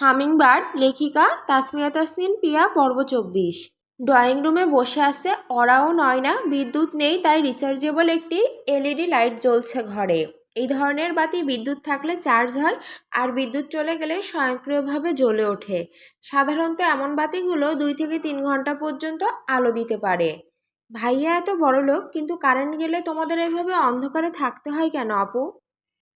Hummingbird লেখিকা তাসমিয়া তাসনিন পিয়া পর্ব 24। Drawing রুমে বসে আছে ওরাও নয়না। বিদ্যুৎ নেই, তাই রিচার্জেবল একটি এলইডি লাইট জ্বলছে ঘরে। এই ধরনের বাতি বিদ্যুৎ থাকলে চার্জ হয়, আর বিদ্যুৎ চলে গেলে স্বয়ংক্রিয়ভাবে জ্বলে ওঠে। সাধারণত এমন বাতিগুলো 2 থেকে 3 ঘন্টা পর্যন্ত আলো দিতে পারে। ভাইয়া এত বড় লোক, কিন্তু কারেন্ট গেলে তোমাদের এভাবে অন্ধকারে থাকতে হয় কেন আপু?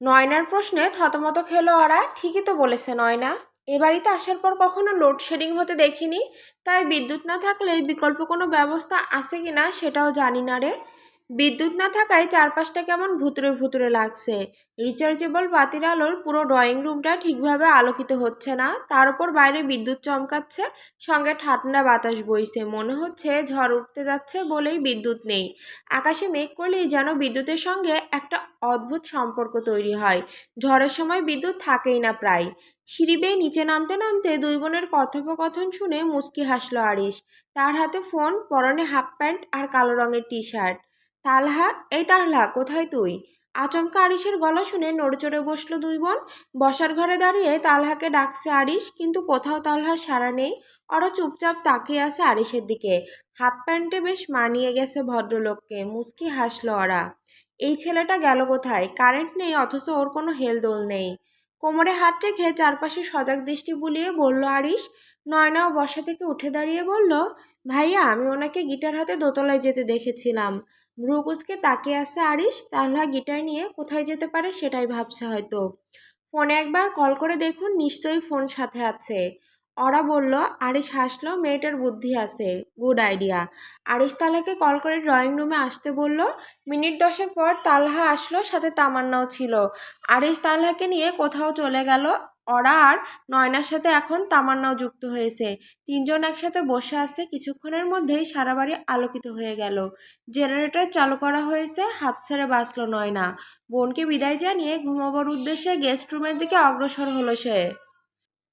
নয়নার প্রশ্নে থতমত খেলো ওরা। ঠিকই তো বলেছে নয়না, এ বাড়িতে আসার পর কখনো লোডশেডিং হতে দেখিনি, তাই বিদ্যুৎ না থাকলে বিকল্প কোনো ব্যবস্থা আছে কিনা সেটাও জানি না রে। বিদ্যুৎ না থাকায় চারপাশটা কেমন ভুতুরে ভুতুরে লাগছে। রিচার্জেবল বাতির আলোর পুরো ড্রয়িং রুমটা ঠিকভাবে আলোকিত হচ্ছে না, তার উপর বাইরে বিদ্যুৎ চমকাচ্ছে, সঙ্গে ঠান্ডা বাতাস বইছে। মনে হচ্ছে ঝড় উঠতে যাচ্ছে বলেই বিদ্যুৎ নেই। আকাশে মেঘ করলেই যেন বিদ্যুতের সঙ্গে একটা অদ্ভুত সম্পর্ক তৈরি হয়। ঝড়ের সময় বিদ্যুৎ থাকেই না প্রায়। সিঁড়ি বেয়ে নিচে নামতে নামতে দুই বোনের কথোপকথন শুনে মুচকি হাসলো আরিশ। তার হাতে ফোন, পরনে হাফ প্যান্ট আর কালো রঙের টি শার্ট। তালহা, এই তাহলা কোথায় তুই? আচমকা আরিশের গলা শুনে নড়েচড়ে বসলো দুই বোন। বসার ঘরে দাঁড়িয়ে তালহাকে ডাকছে আরিশ, কিন্তু কোথাও তালহার সাড়া নেই। ওরা চুপচাপ তাকিয়ে আছে আরিশের দিকে। হাফ প্যান্টে বেশ মানিয়ে গেছে ভদ্রলোককে। মুচকি হাসলো ওরা। এই ছেলেটা গেল কোথায়? কারেন্ট নেই অথচ ওর কোনো হেলদোল নেই। কোমরে হাত রেখে চারপাশে সজাগ দৃষ্টি বুলিয়ে বলল আরিশ। নয়নাও বসা থেকে উঠে দাঁড়িয়ে বলল, ভাইয়া আমি ওনাকে গিটার হাতে দোতলায় যেতে দেখেছিলাম। ভ্রুকুচকে তাকিয়ে আছে আরিশ। তাহলে গিটার নিয়ে কোথায় যেতে পারে সেটাই ভাবছে হয়তো। ফোনে একবার কল করে দেখুন, নিশ্চয়ই ফোন সাথে আছে। ওরা বলল। আরিশ হাসলো, মেয়েটার বুদ্ধি আছে। Good idea. আরিশ তালহাকে কল করে ড্রয়িং রুমে আসতে বলল। মিনিট 10 পর তালহা আসলো, সাথে তামান্নাও ছিল। আরিশ তালহাকে নিয়ে কোথাও চলে গেল। ওরা আর নয়নার সাথে এখন তামান্নাও যুক্ত হয়েছে। তিনজন একসাথে বসে আছে। কিছুক্ষণের মধ্যেই সারা বাড়ি আলোকিত হয়ে গেল। জেনারেটর চালু করা হয়েছে। হাঁপ ছেড়ে বাঁচল নয়না। বোনকে বিদায় জানিয়ে ঘুমাবার উদ্দেশ্যে গেস্ট রুমের দিকে অগ্রসর হলো সে।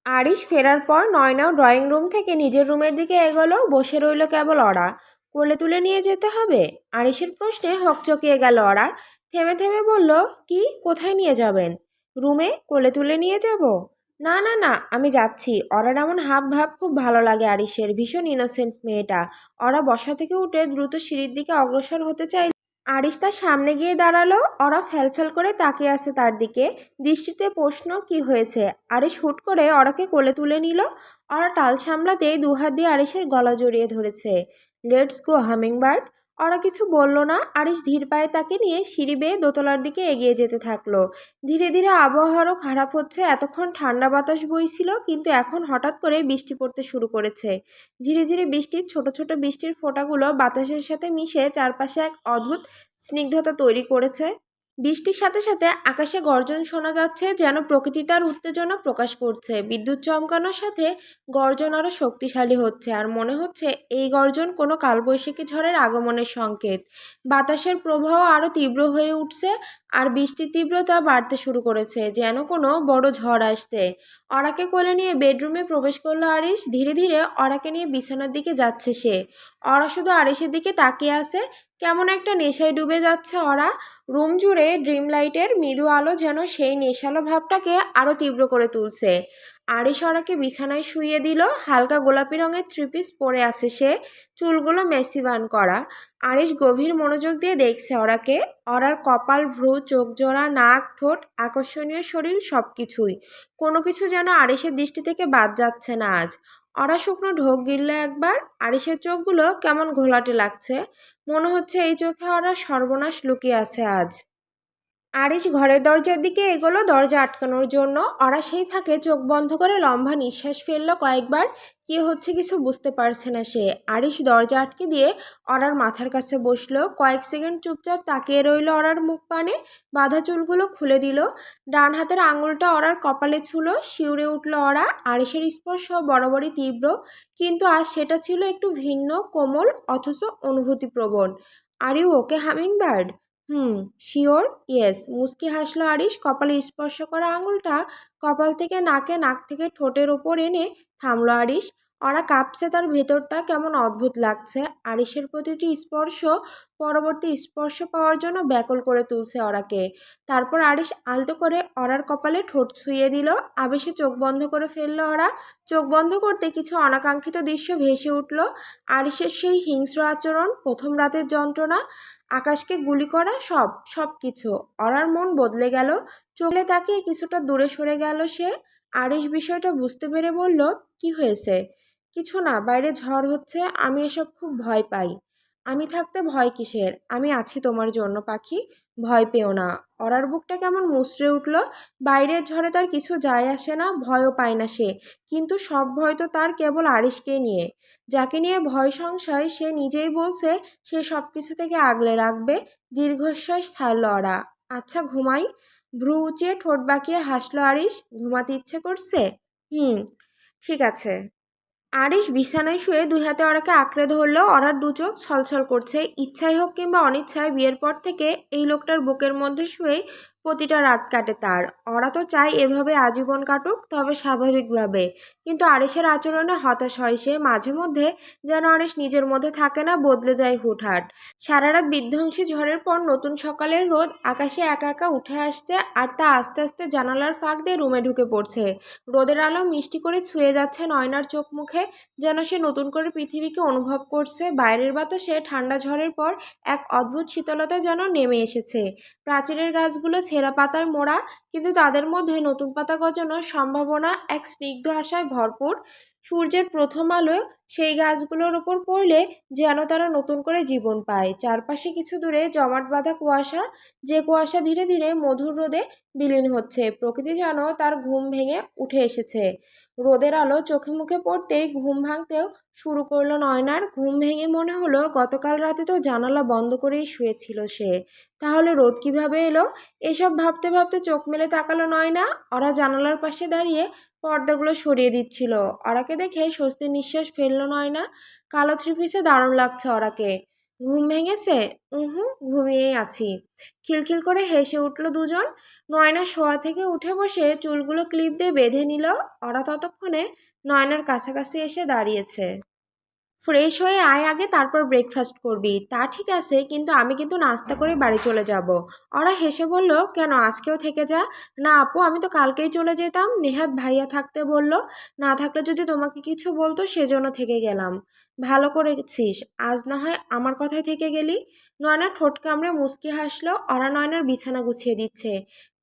আরিশ ফেরার পর নয়নাও ড্রয়িং রুম থেকে নিজের রুমের দিকে এগোলো। বসে রইল কেবল ওরা। কোলে তুলে নিয়ে যেতে হবে? আরিশের প্রশ্নে হকচকিয়ে গেল ওরা। থেমে থেমে বলল, কি, কোথায় নিয়ে যাবেন? রুমে কোলে তুলে নিয়ে যাব? না না না, আমি যাচ্ছি। ওরার এমন হাব ভাব খুব ভালো লাগে আরিশের। ভীষণ ইনোসেন্ট মেয়েটা। ওরা বসা থেকে উঠে দ্রুত সিঁড়ির দিকে অগ্রসর হতে চাইল। আরিশ তার সামনে গিয়ে দাঁড়ালো। ওরা ফ্যালফ্যাল করে তাকিয়ে আছে তার দিকে। দৃষ্টিতে প্রশ্ন, কি হয়েছে? আরিশ হুট করে ওরাকে কোলে তুলে নিল। ওরা টাল সামলাতেই দুহাত দিয়ে আরিশের গলা জড়িয়ে ধরেছে। Let's go hummingbird. ওরা কিছু বলল না। আরিশ ধীর পায়ে তাকে নিয়ে সিঁড়ি বেয়ে দোতলার দিকে এগিয়ে যেতে থাকলো। ধীরে ধীরে আবহাওয়ারও খারাপ হচ্ছে। এতক্ষণ ঠান্ডা বাতাস বইছিল, কিন্তু এখন হঠাৎ করে বৃষ্টি পড়তে শুরু করেছে। ধীরে ধীরে বৃষ্টির ছোট ছোট বৃষ্টির ফোঁটাগুলো বাতাসের সাথে মিশে চারপাশে এক অদ্ভুত স্নিগ্ধতা তৈরি করেছে। বৃষ্টির সাথে সাথে আকাশে গর্জন শোনা যাচ্ছে, যেন প্রকৃতি তার উত্তেজনা প্রকাশ করছে। বিদ্যুৎ চমকানোর সাথে গর্জন আরও শক্তিশালী হচ্ছে, আর মনে হচ্ছে এই গর্জন কোনো কালবৈশাখী ঝড়ের আগমনের সংকেত। বাতাসের প্রবাহ আরও তীব্র হয়ে উঠছে, আর বৃষ্টির তীব্রতা বাড়তে শুরু করেছে, যেন কোনো বড় ঝড় আসছে। অরাকে কোলে নিয়ে বেডরুমে প্রবেশ করলো আরিশ। ধীরে ধীরে অরাকে নিয়ে বিছানার দিকে যাচ্ছে সে। অরা শুধু আরিশের দিকে তাকিয়ে আছে। কেমন একটা নেশায় ডুবে যাচ্ছে ওরা। রুম জুড়ে ড্রিম লাইটের মৃদু আলো যেন সেই নেশালো ভাবটাকে আরও তীব্র করে তুলছে। আরিশ ওরাকে বিছানায় শুইয়ে দিল। হালকা গোলাপি রঙের থ্রিপিস পরে আছে সে, চুলগুলো মেসি বান করা। আরিশ গভীর মনোযোগ দিয়ে দেখছে ওরাকে। ওরার কপাল, ভ্রু, চোখ জোড়া, নাক, ঠোঁট, আকর্ষণীয় শরীর, সব কিছুই। কোনো কিছু যেন আরিশের দৃষ্টি থেকে বাদ যাচ্ছে না আজ। ওরা শুকনো ঢোক গিলল একবার। আরিশের চোখগুলো কেমন ঘোলাটে লাগছে। মনে হচ্ছে এই চোখে ওরা সর্বনাশ লুকিয়ে আছে আজ। আরিশ ঘরের দরজার দিকে এগোলো দরজা আটকানোর জন্য। ওরা সেই ফাঁকে চোখ বন্ধ করে লম্বা নিঃশ্বাস ফেললো কয়েকবার। কি হচ্ছে কিছু বুঝতে পারছে না সে। আরিশ দরজা আটকে দিয়ে ওরার মাথার কাছে বসলো। কয়েক সেকেন্ড চুপচাপ তাকিয়ে রইল ওরার মুখ পানে। বাঁধা চুলগুলো খুলে দিল। ডান হাতের আঙুলটা ওরার কপালে ছুলো। শিউরে উঠল ওরা। আরিশের স্পর্শ বরাবরই তীব্র, কিন্তু আজ সেটা ছিল একটু ভিন্ন, কোমল, অথচ অনুভূতিপ্রবণ। Are you okay hummingbird? Sure? Yes. মুচকি হাসলো আরিশ। কপালে স্পর্শ করা আঙুলটা কপাল থেকে নাকে, নাক থেকে ঠোঁটের ওপর এনে থামলো আরিশ। ওরা কাঁপছে, তার ভেতরটা কেমন অদ্ভুত লাগছে। আরিশের প্রতিটি স্পর্শ পরবর্তী স্পর্শ পাওয়ার জন্য ব্যাকুল করে তুলছে ওরাকে। তারপর আরিশ আলতো করে অরার কপালে ঠোঁট ছুঁয়ে দিল। আবেশে চোখ বন্ধ করে ফেললো ওরা। চোখ বন্ধ করতে কিছু অনাকাঙ্ক্ষিত দৃশ্য ভেসে উঠল। আরিশের সেই হিংস্র আচরণ, প্রথম রাতের যন্ত্রণা, আকাশকে গুলি করা, সব সব কিছু। অরার মন বদলে গেল। চোখে তাকিয়ে কিছুটা দূরে সরে গেল সে। আরিশ বিষয়টা বুঝতে পেরে বলল, কি হয়েছে? কিছু না, বাইরে ঝড় হচ্ছে, আমি এসব খুব ভয় পাই। আমি থাকতে ভয় কিসের? আমি আছি তোমার জন্য পাখি, ভয় পেও না। অরার বুকটা কেমন মুচড়ে উঠল। বাইরের ঝড়ে তার কিছু যায় আসে না, ভয়ও পায় না সে। কিন্তু সব ভয় তো তার কেবল আরিশকে নিয়ে। যাকে নিয়ে ভয় সংশয় সে নিজেই বলছে সে সব কিছু থেকে আগলে রাখবে। দীর্ঘশ্বাস ছাড়ল অরা। আচ্ছা ঘুমাই। ভ্রু উঁচিয়ে ঠোঁট বাঁকিয়ে হাসলো আরিশ। ঘুমাতে ইচ্ছে করছে? হুম, ঠিক আছে। আরিশ বিছানায় শুয়ে দুই হাতে অরাকে আঁকড়ে ধরল। অরার দু চোখ ছলছল করছে। ইচ্ছাই হোক কিংবা অনিচ্ছায় বিয়ের পর থেকে এই লোকটার বুকের মধ্যে শুয়েই প্রতিটা রাত কাটে তার। অরা তো চায় এভাবে আজীবন কাটুক, তবে স্বাভাবিকভাবে। কিন্তু আরিশের আচরণে হতাশ হয় সে। মাঝে মধ্যে যেন আরিশ নিজের মধ্যে থাকে না, বদলে যায় হুটহাট। সারা রাত বিধ্বংসী ঝড়ের পর নতুন সকালের রোদ আকাশে একা একা উঠে আসছে, আর তা আস্তে আস্তে জানালার ফাঁক দিয়ে রুমে ঢুকে পড়ছে। রোদের আলো মিষ্টি করে ছুঁয়ে যাচ্ছে নয়নার চোখ মুখে, যেন সে নতুন করে পৃথিবীকে অনুভব করছে। বাইরের বাতাসে ঠান্ডা ঝড়ের পর এক অদ্ভুত শীতলতা যেন নেমে এসেছে। প্রাচীরের গাছগুলো ছেঁড়া পাতার মোড়া, কিন্তু তাদের মধ্যে নতুন পাতা গজানোর সম্ভাবনা এক স্নিগ্ধ আশায় ভরপুর। সূর্যের প্রথম আলো সেই গাছগুলোর ওপর পড়লে যেন তারা নতুন করে জীবন পায়। চারপাশে কিছু দূরে জমাট বাঁধা কুয়াশা, যে কুয়াশা ধীরে ধীরে মধুর রোদে বিলীন হচ্ছে। প্রকৃতি যেন তার ঘুম ভেঙে উঠে এসেছে। রোদের আলো চোখে মুখে পড়তেই ঘুম ভাঙতেও শুরু করলো নয়নার। ঘুম ভেঙে মনে হলো গতকাল রাতে তো জানালা বন্ধ করেই শুয়েছিল সে। তাহলে রোদ কিভাবে এলো? এসব ভাবতে ভাবতে চোখ মেলে তাকালো নয়না। ওরা জানালার পাশে দাঁড়িয়ে পর্দাগুলো সরিয়ে দিচ্ছিল। ওরাকে দেখে স্বস্তির নিঃশ্বাস ফেললো নয়না। কালো থ্রিপিসে দারুণ লাগছে ওরাকে। ঘুম ভেঙেছে? ঘুমিয়েই আছি। খিলখিল করে হেসে উঠল দুজন। নয়না শোয়া থেকে উঠে বসে চুলগুলো ক্লিপ দিয়ে বেঁধে নিল। ওরা ততক্ষণে নয়নার কাছাকাছি এসে দাঁড়িয়েছে। ফ্রেশ হয়ে আয় আগে, তারপর ব্রেকফাস্ট করবি। তা ঠিক আছে, কিন্তু আমি কিন্তু নাস্তা করে বাড়ি চলে যাব। ওরা হেসে বলল, কেন, আজকেও থেকে যা। না আপু, আমি তো কালকেই চলে যেতাম। নেহাত ভাইয়া থাকতে বলল, না থাকলে যদি তোমাকে কিছু বলতো সেজন্য থেকে গেলাম। ভালো করেছিস, আজ না হয় আমার কথায় থেকে গেলি। নয়না ঠোঁট কামড়ে মুচকি হাসলো। ওরা নয়নার বিছানা গুছিয়ে দিচ্ছে।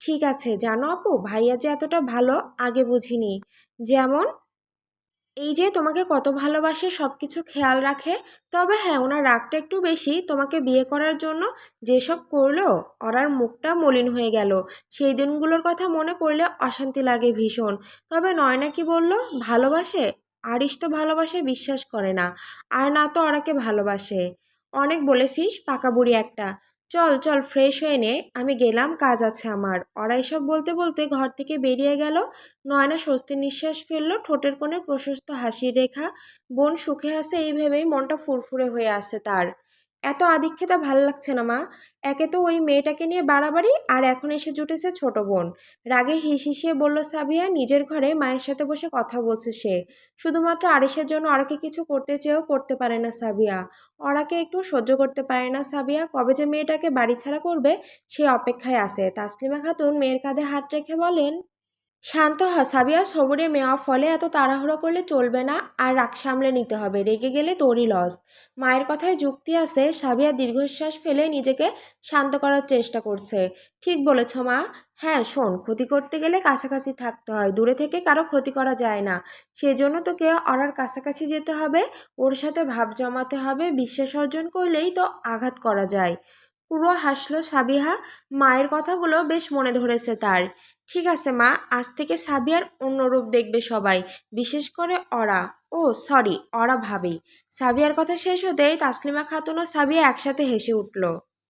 ঠিক আছে, জানো আপু, ভাইয়া যে এতটা ভালো আগে বুঝিনি। যেমন? এই যে তোমাকে কত ভালোবাসে, সব কিছু খেয়াল রাখে। তবে হ্যাঁ, ওনার রাগটা একটু বেশি। তোমাকে বিয়ে করার জন্য যেসব করলো, ওনার মুখটা মলিন হয়ে গেল। সেই দিনগুলোর কথা মনে পড়লে অশান্তি লাগে ভীষণ। তবে নয়না কি বলল? ভালোবাসে? আরিশ তো ভালোবাসায় বিশ্বাস করে না, আর না তো ওরাকে ভালোবাসে। অনেক বলেছিস, পাকা বুড়ি একটা। চল চল, ফ্রেশ হয়ে নে, আমি গেলাম, কাজ আছে আমার। ওরা এসব বলতে বলতে ঘর থেকে বেরিয়ে গেল। নয়না স্বস্তির নিঃশ্বাস ফেলল। ঠোঁটের কোণে প্রশস্ত হাসির রেখা। বোন সুখে আছে এই ভেবেই মনটা ফুরফুরে হয়ে আসে তার। এত আদিক্ষেতা ভাল লাগছে না মা। একে তো ওই মেয়েটাকে নিয়ে বাড়াবাড়ি, আর এখন এসে জুটেছে ছোট বোন। রাগে হিসিয়ে বলল সাবিয়া। নিজের ঘরে মায়ের সাথে বসে কথা বলছে সে। শুধুমাত্র আরিশের জন্য ওরাকে কিছু করতে চেয়েও করতে পারে না সাবিয়া। ওরাকে একটু সহ্য করতে পারে না সাবিয়া। কবে যে মেয়েটাকে বাড়ি ছাড়া করবে সে অপেক্ষায় আছে। তাসলিমা খাতুন মেয়ের কাঁধে হাত রেখে বলেন, শান্ত হ সাবিয়া, সবুরে মেওয়া ফলে এত তাড়াহুড়ো করলে চলবে না, আর রাগ সামলে নিতে হবে। রেগে গেলে তোরই লস। মায়ের কথায় যুক্তি আছে। সাবিয়া দীর্ঘশ্বাস ফেলে নিজেকে শান্ত করার চেষ্টা করছে। ঠিক বলেছ মা। হ্যাঁ শোন, ক্ষতি করতে গেলে কাছাকাছি থাকতে হয়, দূরে থেকে কারো ক্ষতি করা যায় না। সেজন্য তোকে অরার কাছাকাছি যেতে হবে, ওর সাথে ভাব জমাতে হবে। বিশ্বাস অর্জন করলেই তো আঘাত করা যায়। পুরো হাসলো সাবিহা। মায়ের কথাগুলো বেশ মনে ধরেছে তার। ঠিক আছে মা, আজ থেকে সাবিয়ার অন্য রূপ দেখবে সবাই, বিশেষ করে ওরা। ও সরি, ওরা ভাবি। সাবিয়ার কথা শেষ হতেই তাসলিমা খাতুন ও সাবিয়া একসাথে হেসে উঠল।